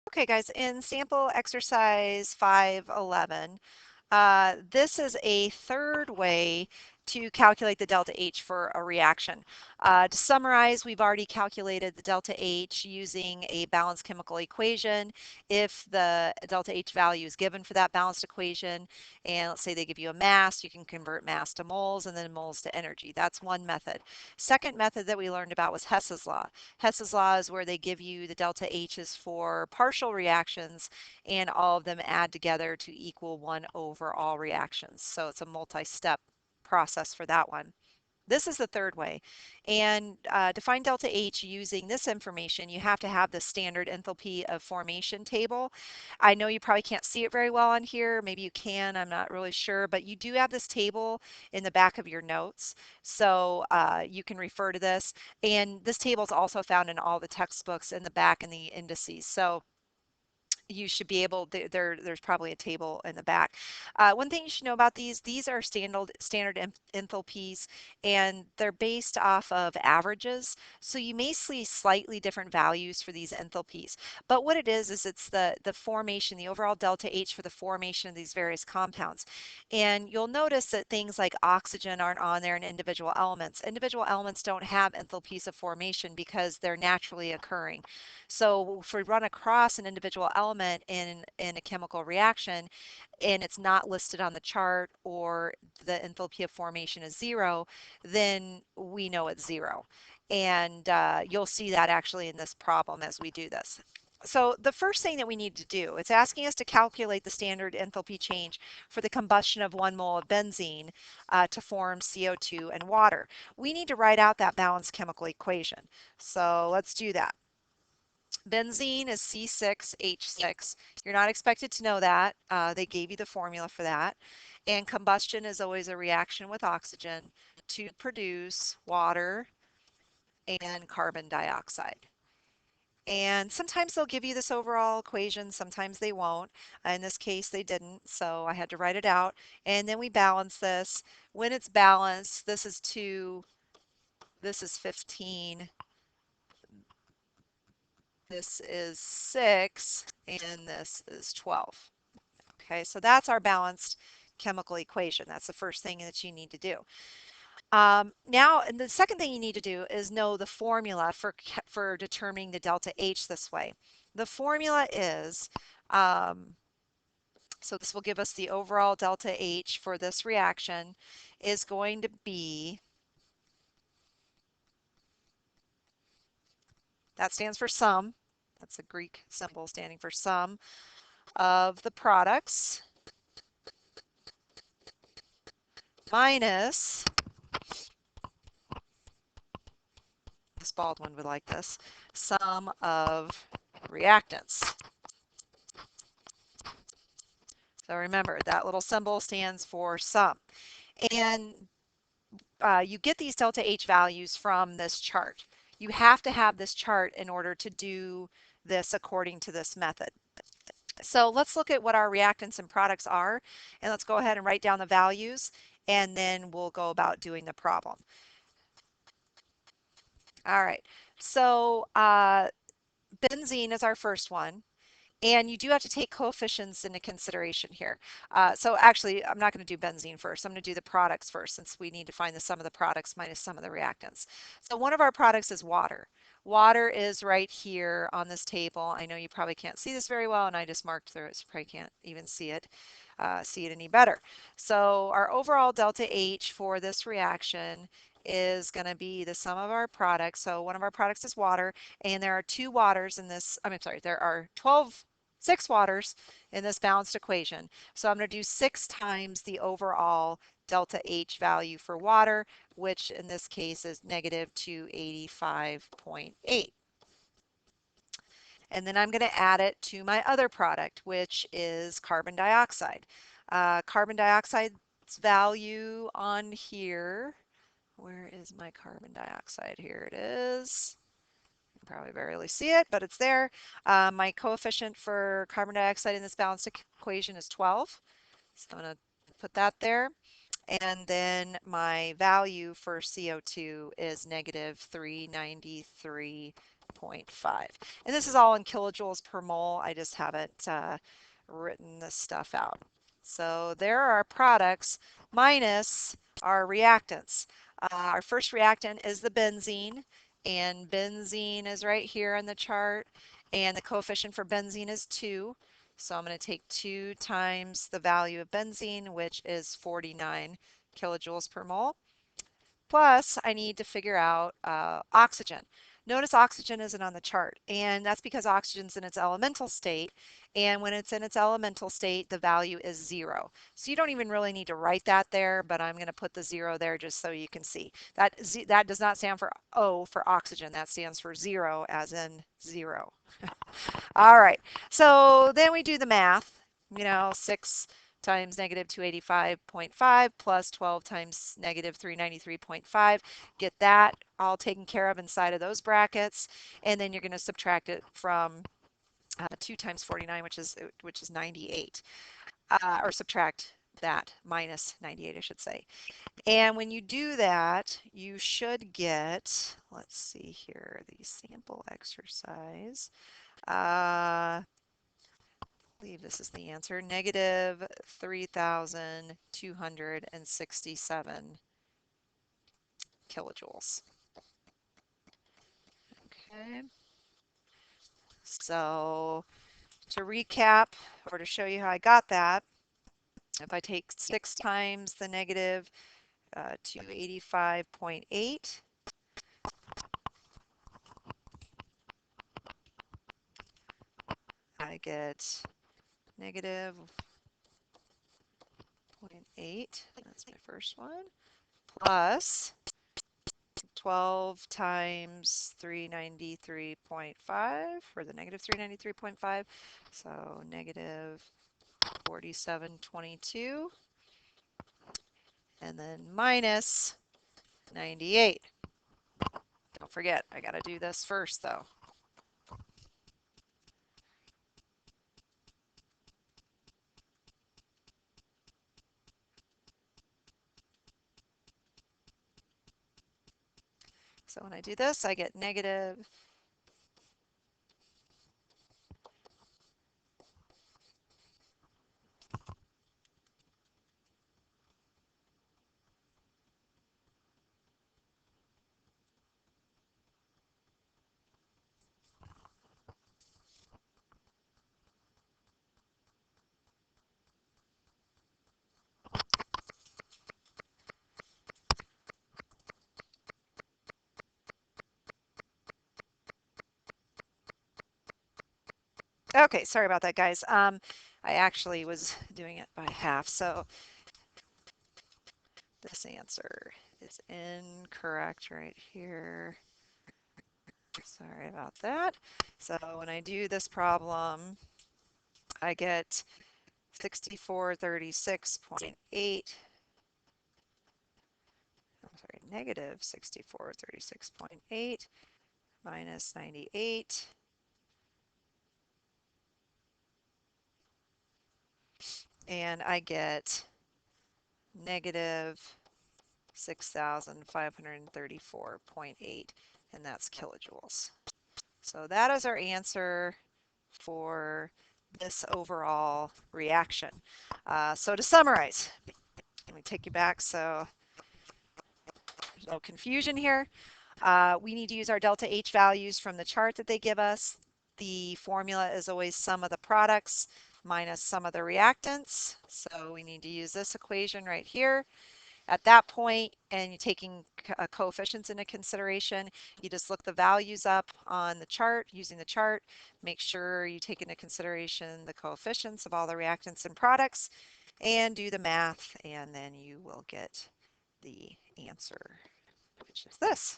Okay, guys, in sample exercise 511, this is a third way to calculate the delta H for a reaction. To summarize, we've already calculated the delta H using a balanced chemical equation. If the delta H value is given for that balanced equation, and let's say they give you a mass, you can convert mass to moles and then moles to energy. That's one method. Second method that we learned about was Hess's law. Hess's law is where they give you the delta H's for partial reactions and all of them add together to equal 1 over all reactions. So it's a multi-step process for that one. This is the third way. And to find delta H using this information, you have to have the standard enthalpy of formation table. I know you probably can't see it very well on here. Maybe you can, I'm not really sure, but you do have this table in the back of your notes. So you can refer to this. And this table is also found in all the textbooks in the back and the indices. So you should be able there's probably a table in the back. One thing you should know about these are standard enthalpies, and they're based off of averages, so you may see slightly different values for these enthalpies, but what it is it's the formation, the overall delta H for the formation of these various compounds. And you'll notice that things like oxygen aren't on there, and individual elements don't have enthalpies of formation because they're naturally occurring. So if we run across an individual element in a chemical reaction and it's not listed on the chart, or the enthalpy of formation is 0, then we know it's 0. And you'll see that actually in this problem as we do this. So the first thing that we need to do, it's asking us to calculate the standard enthalpy change for the combustion of 1 mole of benzene to form CO2 and water. We need to write out that balanced chemical equation. So let's do that. Benzene is C6H6. You're not expected to know that. They gave you the formula for that. And combustion is always a reaction with oxygen to produce water and carbon dioxide. And sometimes they'll give you this overall equation, sometimes they won't. In this case, they didn't, so I had to write it out. And then we balance this. When it's balanced, this is 2, this is 15, this is 6, and this is 12. Okay, so that's our balanced chemical equation. That's the first thing that you need to do. Now, and the second thing you need to do is know the formula for determining the delta H this way. The formula is, so this will give us the overall delta H for this reaction, is going to be, that stands for sum. That's a Greek symbol standing for sum of the products minus, this Baldwin would like this, sum of reactants. So remember, that little symbol stands for sum. And you get these delta H values from this chart. You have to have this chart in order to do this according to this method. So let's look at what our reactants and products are, and let's go ahead and write down the values, and then we'll go about doing the problem. All right, so benzene is our first one. And you do have to take coefficients into consideration here. So actually, I'm not going to do benzene first. I'm going to do the products first, since we need to find the sum of the products minus sum of the reactants. So one of our products is water. Water is right here on this table. I know you probably can't see this very well, and I just marked through it, so you probably can't even see it any better. So our overall delta H for this reaction is going to be the sum of our products. So one of our products is water, and there are 2 waters in this, I'm sorry, there are 6 waters in this balanced equation. So I'm going to do 6 times the overall delta H value for water, which in this case is negative 285.8. And then I'm going to add it to my other product, which is carbon dioxide. Carbon dioxide's value on here, where is my carbon dioxide? Here it is. You can probably barely see it, but it's there. My coefficient for carbon dioxide in this balanced equation is 12. So I'm going to put that there. And then my value for CO2 is negative 393.8. 0.5. And this is all in kilojoules per mole. I just haven't written this stuff out. So there are our products minus our reactants. Our first reactant is the benzene, and benzene is right here in the chart, and the coefficient for benzene is 2. So I'm going to take 2 times the value of benzene, which is 49 kilojoules per mole. Plus, I need to figure out oxygen. Notice oxygen isn't on the chart, and that's because oxygen's in its elemental state, and when it's in its elemental state, the value is 0. So you don't even really need to write that there, but I'm going to put the 0 there just so you can see. That does not stand for O for oxygen. That stands for 0 as in 0. All right, so then we do the math. 6 times negative 285.5 plus 12 times negative 393.5. Get that all taken care of inside of those brackets, and then you're going to subtract it from 2 times 49, which is 98, or subtract that minus 98, I should say. And when you do that, you should get, let's see here, the sample exercise. I believe this is the answer, negative 3,267 kilojoules. Okay, so to recap, or to show you how I got that, if I take 6 times the negative 285.8, I get negative 0.8, that's my first one, plus 12 times 393.5, or the negative 393.5, so negative 4722, and then minus 98. Don't forget, I got to do this first though. So when I do this, I get negative. Okay, sorry about that, guys. I actually was doing it by half, so this answer is incorrect right here. Sorry about that. So when I do this problem, I get 6436.8. I'm sorry, negative 6436.8 minus 98. And I get negative 6,534.8, and that's kilojoules. So that is our answer for this overall reaction. So to summarize, let me take you back so there's no confusion here. We need to use our delta H values from the chart that they give us. The formula is always sum of the products minus sum of the reactants. So we need to use this equation right here. At that point, and you're taking coefficients into consideration, you just look the values up on the chart using the chart. Make sure you take into consideration the coefficients of all the reactants and products, and do the math, and then you will get the answer, which is this.